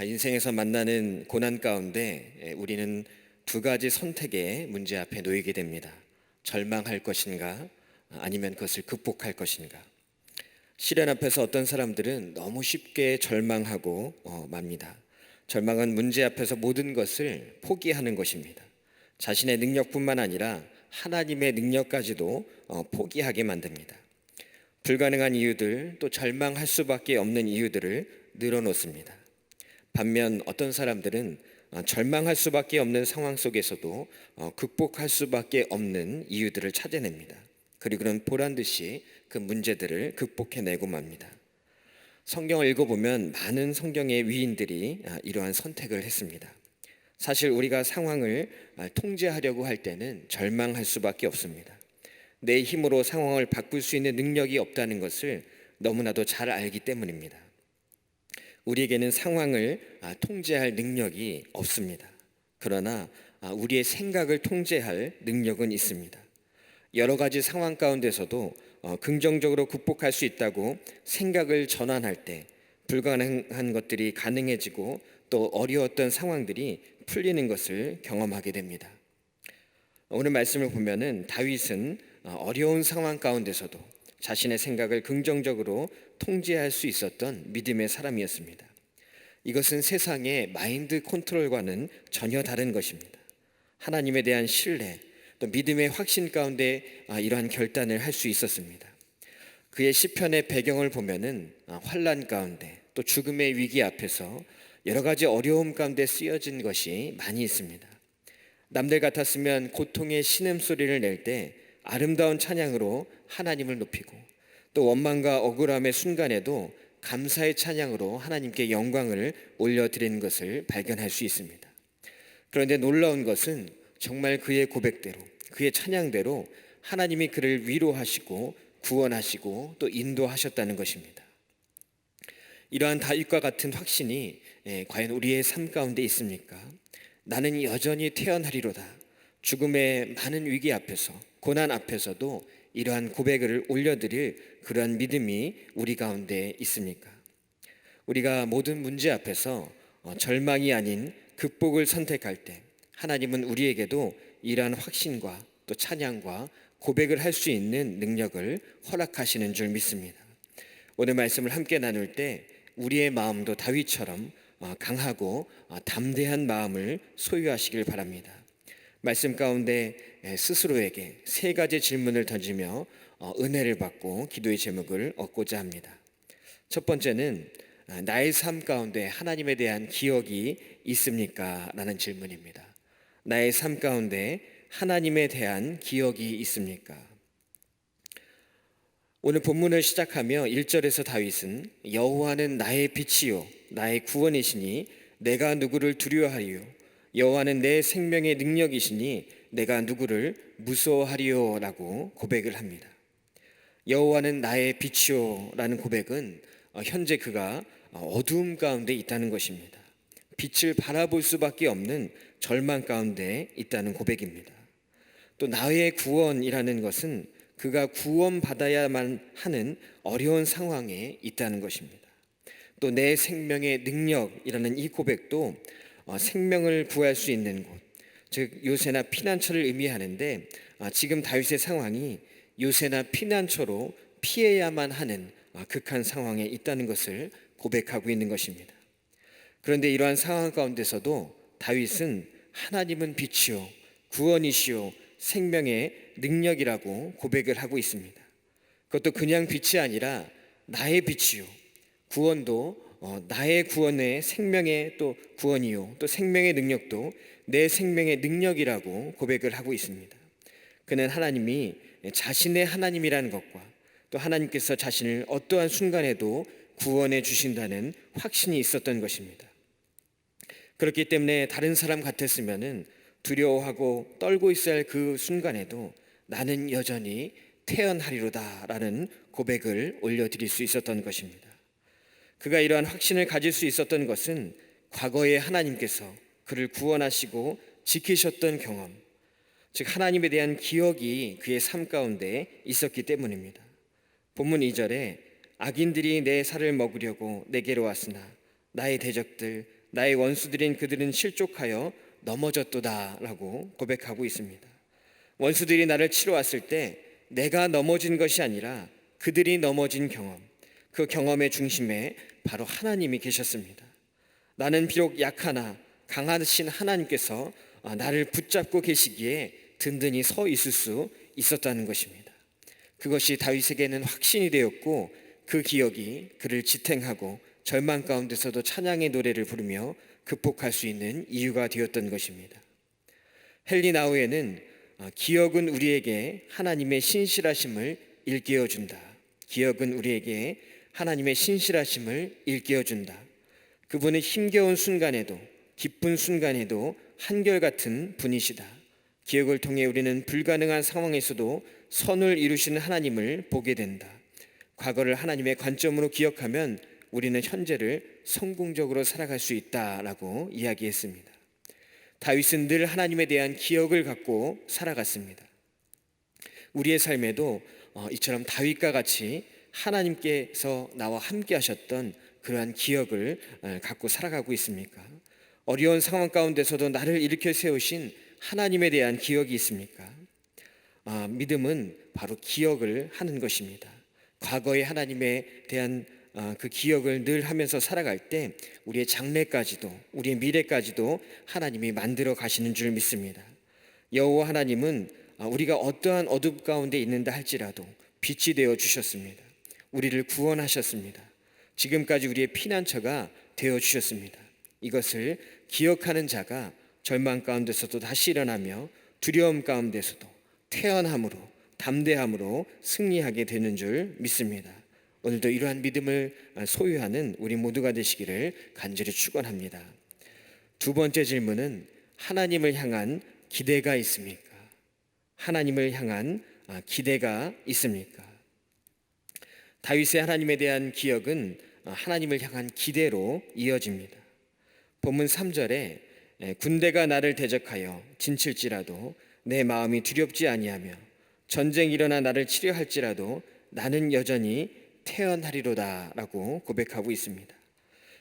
인생에서 만나는 고난 가운데 우리는 두 가지 선택의 문제 앞에 놓이게 됩니다. 절망할 것인가, 아니면 그것을 극복할 것인가. 시련 앞에서 어떤 사람들은 너무 쉽게 절망하고 맙니다. 절망은 문제 앞에서 모든 것을 포기하는 것입니다. 자신의 능력뿐만 아니라 하나님의 능력까지도 포기하게 만듭니다. 불가능한 이유들, 또 절망할 수밖에 없는 이유들을 늘어놓습니다. 반면 어떤 사람들은 절망할 수밖에 없는 상황 속에서도 극복할 수밖에 없는 이유들을 찾아냅니다. 그리고는 보란 듯이 그 문제들을 극복해내고 맙니다. 성경을 읽어보면 많은 성경의 위인들이 이러한 선택을 했습니다. 사실 우리가 상황을 통제하려고 할 때는 절망할 수밖에 없습니다. 내 힘으로 상황을 바꿀 수 있는 능력이 없다는 것을 너무나도 잘 알기 때문입니다. 우리에게는 상황을 통제할 능력이 없습니다. 그러나 우리의 생각을 통제할 능력은 있습니다. 여러 가지 상황 가운데서도 긍정적으로 극복할 수 있다고 생각을 전환할 때 불가능한 것들이 가능해지고 또 어려웠던 상황들이 풀리는 것을 경험하게 됩니다. 오늘 말씀을 보면은 다윗은 어려운 상황 가운데서도 자신의 생각을 긍정적으로 통제할 수 있었던 믿음의 사람이었습니다. 이것은 세상의 마인드 컨트롤과는 전혀 다른 것입니다. 하나님에 대한 신뢰, 또 믿음의 확신 가운데 이러한 결단을 할 수 있었습니다. 그의 시편의 배경을 보면은 환난 가운데 또 죽음의 위기 앞에서 여러 가지 어려움 가운데 쓰여진 것이 많이 있습니다. 남들 같았으면 고통의 신음소리를 낼 때 아름다운 찬양으로 하나님을 높이고, 또 원망과 억울함의 순간에도 감사의 찬양으로 하나님께 영광을 올려드리는 것을 발견할 수 있습니다. 그런데 놀라운 것은 정말 그의 고백대로, 그의 찬양대로 하나님이 그를 위로하시고 구원하시고 또 인도하셨다는 것입니다. 이러한 다윗과 같은 확신이 과연 우리의 삶 가운데 있습니까? 나는 여전히 태어나리로다. 죽음의 많은 위기 앞에서, 고난 앞에서도 이러한 고백을 올려드릴 그러한 믿음이 우리 가운데 있습니까? 우리가 모든 문제 앞에서 절망이 아닌 극복을 선택할 때 하나님은 우리에게도 이러한 확신과 또 찬양과 고백을 할 수 있는 능력을 허락하시는 줄 믿습니다. 오늘 말씀을 함께 나눌 때 우리의 마음도 다윗처럼 강하고 담대한 마음을 소유하시길 바랍니다. 말씀 가운데 스스로에게 세 가지 질문을 던지며 은혜를 받고 기도의 제목을 얻고자 합니다. 첫 번째는 나의 삶 가운데 하나님에 대한 기억이 있습니까? 라는 질문입니다. 나의 삶 가운데 하나님에 대한 기억이 있습니까? 오늘 본문을 시작하며 1절에서 다윗은 여호와는 나의 빛이요 나의 구원이시니 내가 누구를 두려워하리요, 여호와는 내 생명의 능력이시니 내가 누구를 무서워하리요 라고 고백을 합니다. 여호와는 나의 빛이요 라는 고백은 현재 그가 어두움 가운데 있다는 것입니다. 빛을 바라볼 수밖에 없는 절망 가운데 있다는 고백입니다. 또 나의 구원이라는 것은 그가 구원받아야만 하는 어려운 상황에 있다는 것입니다. 또 내 생명의 능력이라는 이 고백도 생명을 구할 수 있는 곳, 즉 요새나 피난처를 의미하는데 지금 다윗의 상황이 요새나 피난처로 피해야만 하는 극한 상황에 있다는 것을 고백하고 있는 것입니다. 그런데 이러한 상황 가운데서도 다윗은 하나님은 빛이요 구원이시요 생명의 능력이라고 고백을 하고 있습니다. 그것도 그냥 빛이 아니라 나의 빛이요, 구원도 나의 구원의 생명의 또 구원이요 또 생명의 능력도 내 생명의 능력이라고 고백을 하고 있습니다. 그는 하나님이 자신의 하나님이라는 것과 또 하나님께서 자신을 어떠한 순간에도 구원해 주신다는 확신이 있었던 것입니다. 그렇기 때문에 다른 사람 같았으면은 두려워하고 떨고 있어야 할 그 순간에도 나는 여전히 태어나리로다 라는 고백을 올려드릴 수 있었던 것입니다. 그가 이러한 확신을 가질 수 있었던 것은 과거에 하나님께서 그를 구원하시고 지키셨던 경험, 즉 하나님에 대한 기억이 그의 삶 가운데 있었기 때문입니다. 본문 2절에 악인들이 내 살을 먹으려고 내게로 왔으나 나의 대적들 나의 원수들인 그들은 실족하여 넘어졌도다라고 고백하고 있습니다. 원수들이 나를 치러 왔을 때 내가 넘어진 것이 아니라 그들이 넘어진 경험, 그 경험의 중심에 바로 하나님이 계셨습니다. 나는 비록 약하나 강하신 하나님께서 나를 붙잡고 계시기에 든든히 서 있을 수 있었다는 것입니다. 그것이 다윗에게는 확신이 되었고 그 기억이 그를 지탱하고 절망 가운데서도 찬양의 노래를 부르며 극복할 수 있는 이유가 되었던 것입니다. 헨리 나우에는 기억은 우리에게 하나님의 신실하심을 일깨워준다. 기억은 우리에게 하나님의 신실하심을 일깨워준다. 그분은 힘겨운 순간에도 기쁜 순간에도 한결같은 분이시다. 기억을 통해 우리는 불가능한 상황에서도 선을 이루시는 하나님을 보게 된다. 과거를 하나님의 관점으로 기억하면 우리는 현재를 성공적으로 살아갈 수 있다라고 이야기했습니다. 다윗은 늘 하나님에 대한 기억을 갖고 살아갔습니다. 우리의 삶에도 이처럼 다윗과 같이 하나님께서 나와 함께 하셨던 그러한 기억을 갖고 살아가고 있습니까? 어려운 상황 가운데서도 나를 일으켜 세우신 하나님에 대한 기억이 있습니까? 믿음은 바로 기억을 하는 것입니다. 과거의 하나님에 대한 그 기억을 늘 하면서 살아갈 때 우리의 장래까지도 우리의 미래까지도 하나님이 만들어 가시는 줄 믿습니다. 여호와 하나님은 우리가 어떠한 어둠 가운데 있는다 할지라도 빛이 되어 주셨습니다. 우리를 구원하셨습니다. 지금까지 우리의 피난처가 되어 주셨습니다. 이것을 기억하는 자가 절망 가운데서도 다시 일어나며 두려움 가운데서도 태연함으로 담대함으로 승리하게 되는 줄 믿습니다. 오늘도 이러한 믿음을 소유하는 우리 모두가 되시기를 간절히 축원합니다. 두 번째 질문은 하나님을 향한 기대가 있습니까? 하나님을 향한 기대가 있습니까? 다윗의 하나님에 대한 기억은 하나님을 향한 기대로 이어집니다. 본문 3절에 군대가 나를 대적하여 진칠지라도 내 마음이 두렵지 아니하며 전쟁이 일어나 나를 치려 할지라도 나는 여전히 태어나리로다 라고 고백하고 있습니다.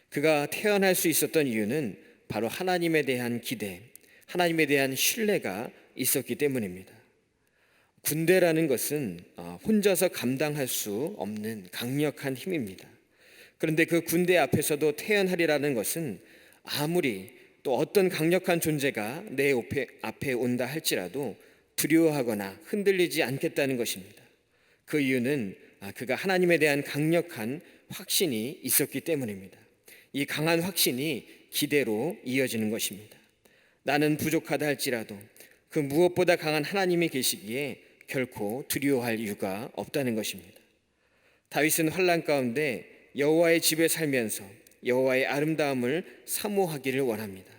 그가 태어날 수 있었던 이유는 바로 하나님에 대한 기대, 하나님에 대한 신뢰가 있었기 때문입니다. 군대라는 것은 혼자서 감당할 수 없는 강력한 힘입니다. 그런데 그 군대 앞에서도 태어나리라는 것은 아무리 또 어떤 강력한 존재가 내 앞에 온다 할지라도 두려워하거나 흔들리지 않겠다는 것입니다. 그 이유는 그가 하나님에 대한 강력한 확신이 있었기 때문입니다. 이 강한 확신이 기대로 이어지는 것입니다. 나는 부족하다 할지라도 그 무엇보다 강한 하나님이 계시기에 결코 두려워할 이유가 없다는 것입니다. 다윗은 환난 가운데 여호와의 집에 살면서 여호와의 아름다움을 사모하기를 원합니다.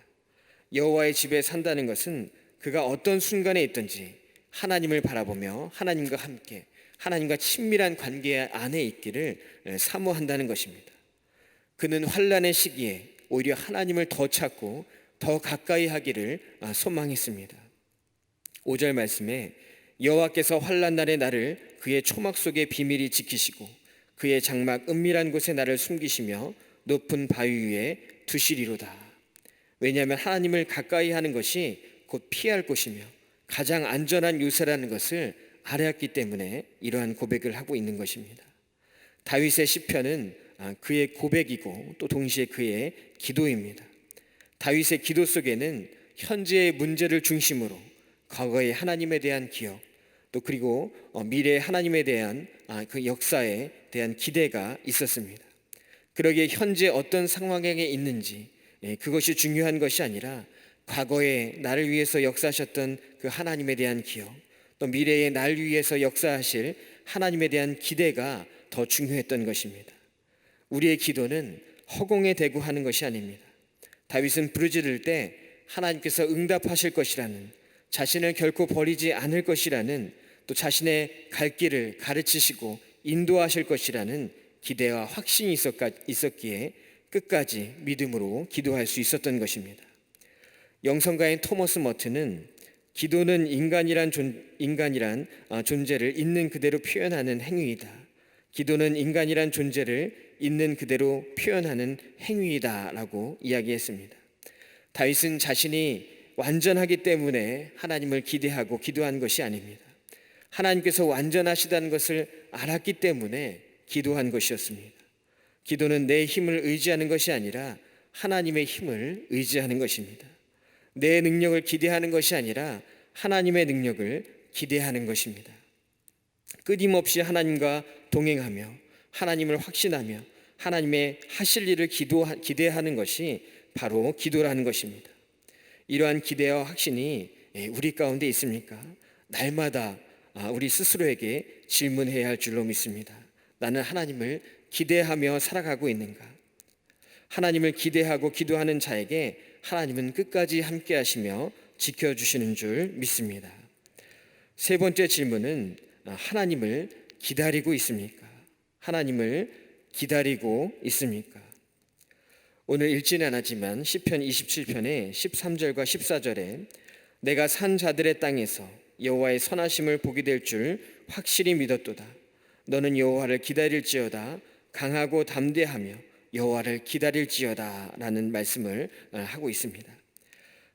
여호와의 집에 산다는 것은 그가 어떤 순간에 있든지 하나님을 바라보며 하나님과 함께 하나님과 친밀한 관계 안에 있기를 사모한다는 것입니다. 그는 환난의 시기에 오히려 하나님을 더 찾고 더 가까이 하기를 소망했습니다. 5절 말씀에 여호와께서 환난 날에 나를 그의 초막 속에 비밀히 지키시고 그의 장막 은밀한 곳에 나를 숨기시며 높은 바위 위에 두시리로다. 왜냐하면 하나님을 가까이 하는 것이 곧 피할 곳이며 가장 안전한 요새라는 것을 알았기 때문에 이러한 고백을 하고 있는 것입니다. 다윗의 시편은 그의 고백이고 또 동시에 그의 기도입니다. 다윗의 기도 속에는 현재의 문제를 중심으로 과거의 하나님에 대한 기억 또 그리고 미래의 하나님에 대한 그 역사에 대한 기대가 있었습니다. 그러기에 현재 어떤 상황에 있는지 그것이 중요한 것이 아니라 과거에 나를 위해서 역사하셨던 그 하나님에 대한 기억 또 미래에 날 위해서 역사하실 하나님에 대한 기대가 더 중요했던 것입니다. 우리의 기도는 허공에 대고 하는 것이 아닙니다. 다윗은 부르짖을 때 하나님께서 응답하실 것이라는 자신을 결코 버리지 않을 것이라는 또 자신의 갈 길을 가르치시고 인도하실 것이라는 기대와 확신이 있었기에 끝까지 믿음으로 기도할 수 있었던 것입니다. 영성가인 토머스 머튼은 기도는 인간이란 존재를 있는 그대로 표현하는 행위이다. 기도는 인간이란 존재를 있는 그대로 표현하는 행위이다라고 이야기했습니다. 다윗은 자신이 완전하기 때문에 하나님을 기대하고 기도한 것이 아닙니다. 하나님께서 완전하시다는 것을 알았기 때문에 기도한 것이었습니다. 기도는 내 힘을 의지하는 것이 아니라 하나님의 힘을 의지하는 것입니다. 내 능력을 기대하는 것이 아니라 하나님의 능력을 기대하는 것입니다. 끊임없이 하나님과 동행하며 하나님을 확신하며 하나님의 하실 일을 기대하는 것이 바로 기도라는 것입니다. 이러한 기대와 확신이 우리 가운데 있습니까? 날마다 우리 스스로에게 질문해야 할 줄로 믿습니다. 나는 하나님을 기대하며 살아가고 있는가? 하나님을 기대하고 기도하는 자에게 하나님은 끝까지 함께 하시며 지켜주시는 줄 믿습니다. 세 번째 질문은 하나님을 기다리고 있습니까? 하나님을 기다리고 있습니까? 오늘 읽지는 않았지만 시편 27편의 13절과 14절에 내가 산 자들의 땅에서 여호와의 선하심을 보게 될 줄 확실히 믿었도다. 너는 여호와를 기다릴지어다. 강하고 담대하며 여호와를 기다릴지어다 라는 말씀을 하고 있습니다.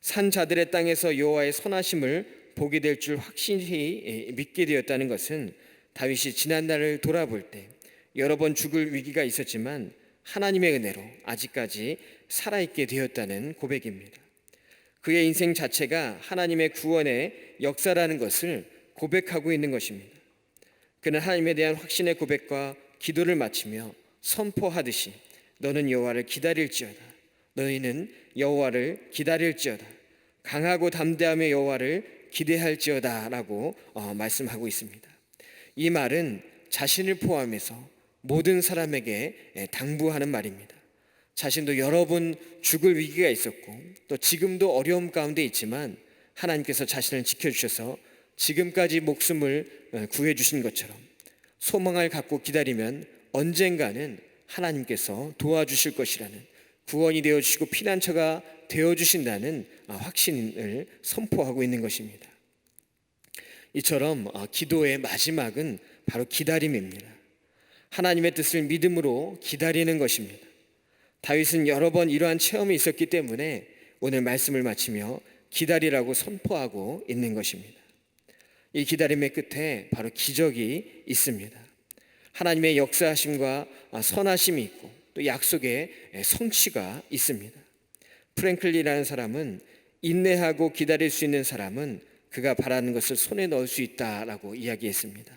산 자들의 땅에서 여호와의 선하심을 보게 될 줄 확실히 믿게 되었다는 것은 다윗이 지난날을 돌아볼 때 여러 번 죽을 위기가 있었지만 하나님의 은혜로 아직까지 살아있게 되었다는 고백입니다. 그의 인생 자체가 하나님의 구원의 역사라는 것을 고백하고 있는 것입니다. 그는 하나님에 대한 확신의 고백과 기도를 마치며 선포하듯이 너는 여호와를 기다릴지어다. 너희는 여호와를 기다릴지어다. 강하고 담대하며 여호와를 기대할지어다 라고 말씀하고 있습니다. 이 말은 자신을 포함해서 모든 사람에게 당부하는 말입니다. 자신도 여러 번 죽을 위기가 있었고 또 지금도 어려움 가운데 있지만 하나님께서 자신을 지켜주셔서 지금까지 목숨을 구해주신 것처럼 소망을 갖고 기다리면 언젠가는 하나님께서 도와주실 것이라는, 구원이 되어주시고 피난처가 되어주신다는 확신을 선포하고 있는 것입니다. 이처럼 기도의 마지막은 바로 기다림입니다. 하나님의 뜻을 믿음으로 기다리는 것입니다. 다윗은 여러 번 이러한 체험이 있었기 때문에 오늘 말씀을 마치며 기다리라고 선포하고 있는 것입니다. 이 기다림의 끝에 바로 기적이 있습니다. 하나님의 역사하심과 선하심이 있고 또 약속의 성취가 있습니다. 프랭클리라는 사람은 인내하고 기다릴 수 있는 사람은 그가 바라는 것을 손에 넣을 수 있다라고 이야기했습니다.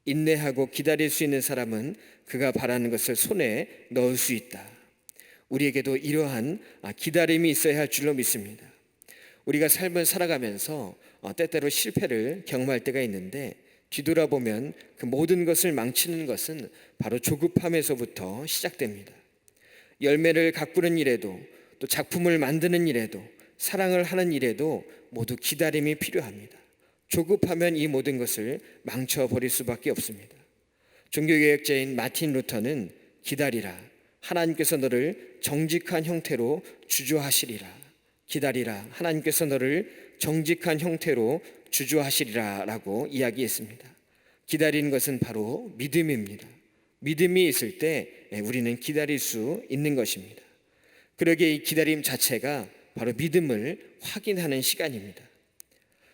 인내하고 기다릴 수 있는 사람은 그가 바라는 것을 손에 넣을 수 있다. 우리에게도 이러한 기다림이 있어야 할 줄로 믿습니다. 우리가 삶을 살아가면서 때때로 실패를 경험할 때가 있는데 뒤돌아보면 그 모든 것을 망치는 것은 바로 조급함에서부터 시작됩니다. 열매를 가꾸는 일에도 또 작품을 만드는 일에도 사랑을 하는 일에도 모두 기다림이 필요합니다. 조급하면 이 모든 것을 망쳐버릴 수밖에 없습니다. 종교개혁자인 마틴 루터는 기다리라, 하나님께서 너를 정직한 형태로 주조하시리라. 기다리라, 하나님께서 너를 정직한 형태로 주조하시리라 라고 이야기했습니다. 기다리는 것은 바로 믿음입니다. 믿음이 있을 때 우리는 기다릴 수 있는 것입니다. 그러기에 이 기다림 자체가 바로 믿음을 확인하는 시간입니다.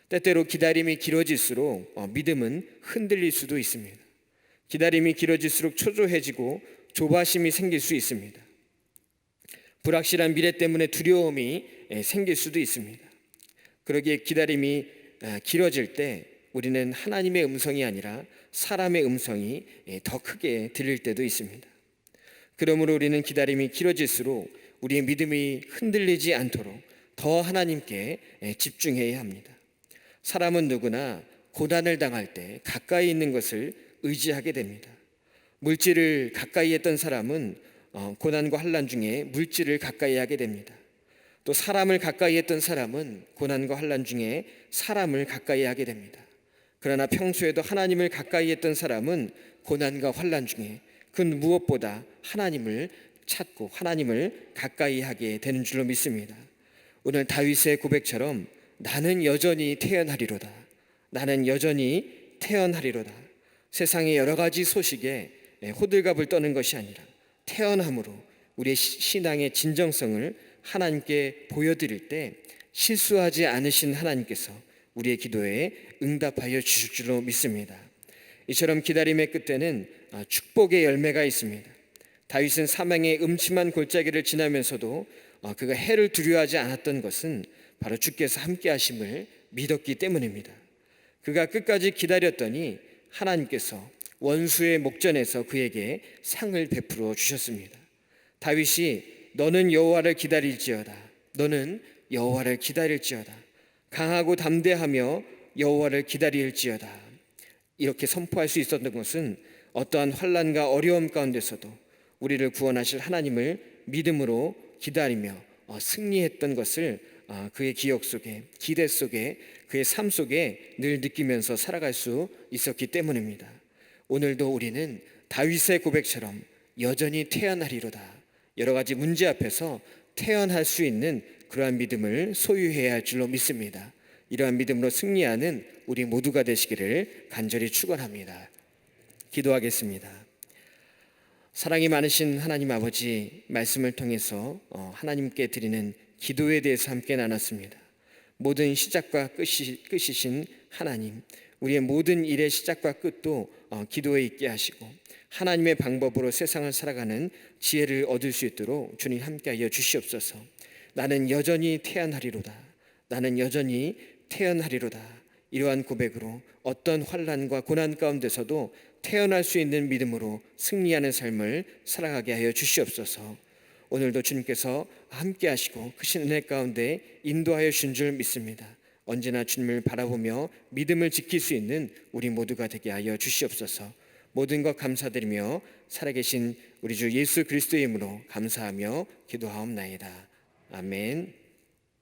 때때로 기다림이 길어질수록 믿음은 흔들릴 수도 있습니다. 기다림이 길어질수록 초조해지고 조바심이 생길 수 있습니다. 불확실한 미래 때문에 두려움이 생길 수도 있습니다. 그러기에 기다림이 길어질 때 우리는 하나님의 음성이 아니라 사람의 음성이 더 크게 들릴 때도 있습니다. 그러므로 우리는 기다림이 길어질수록 우리의 믿음이 흔들리지 않도록 더 하나님께 집중해야 합니다. 사람은 누구나 고난을 당할 때 가까이 있는 것을 의지하게 됩니다. 물질을 가까이 했던 사람은 고난과 환난 중에 물질을 가까이 하게 됩니다. 또 사람을 가까이 했던 사람은 고난과 환난 중에 사람을 가까이 하게 됩니다. 그러나 평소에도 하나님을 가까이 했던 사람은 고난과 환난 중에 그 무엇보다 하나님을 찾고 하나님을 가까이 하게 되는 줄로 믿습니다. 오늘 다윗의 고백처럼 나는 여전히 태어나리로다. 나는 여전히 태어나리로다. 세상의 여러 가지 소식에 호들갑을 떠는 것이 아니라 태어남으로 우리의 신앙의 진정성을 하나님께 보여드릴 때 실수하지 않으신 하나님께서 우리의 기도에 응답하여 주실 줄로 믿습니다. 이처럼 기다림의 끝에는 축복의 열매가 있습니다. 다윗은 사망의 음침한 골짜기를 지나면서도 그가 해를 두려워하지 않았던 것은 바로 주께서 함께 하심을 믿었기 때문입니다. 그가 끝까지 기다렸더니 하나님께서 원수의 목전에서 그에게 상을 베풀어 주셨습니다. 다윗이 너는 여호와를 기다릴지어다, 너는 여호와를 기다릴지어다, 강하고 담대하며 여호와를 기다릴지어다, 이렇게 선포할 수 있었던 것은 어떠한 환난과 어려움 가운데서도 우리를 구원하실 하나님을 믿음으로 기다리며 승리했던 것을 그의 기억 속에, 기대 속에, 그의 삶 속에 늘 느끼면서 살아갈 수 있었기 때문입니다. 오늘도 우리는 다윗의 고백처럼 여전히 태어나리로다, 여러 가지 문제 앞에서 태어날 수 있는 그러한 믿음을 소유해야 할 줄로 믿습니다. 이러한 믿음으로 승리하는 우리 모두가 되시기를 간절히 축원합니다. 기도하겠습니다. 사랑이 많으신 하나님 아버지, 말씀을 통해서 하나님께 드리는 기도에 대해서 함께 나눴습니다. 모든 시작과 끝이신 하나님, 우리의 모든 일의 시작과 끝도 기도에 있게 하시고 하나님의 방법으로 세상을 살아가는 지혜를 얻을 수 있도록 주님 함께하여 주시옵소서. 나는 여전히 태어나리로다, 나는 여전히 태어나리로다, 이러한 고백으로 어떤 환난과 고난 가운데서도 태어날 수 있는 믿음으로 승리하는 삶을 살아가게 하여 주시옵소서. 오늘도 주님께서 함께 하시고 크신 은혜 가운데 인도하여 주신 줄 믿습니다. 언제나 주님을 바라보며 믿음을 지킬 수 있는 우리 모두가 되게 하여 주시옵소서. 모든 것 감사드리며 살아계신 우리 주 예수 그리스도의 이름으로 감사하며 기도하옵나이다. 아멘.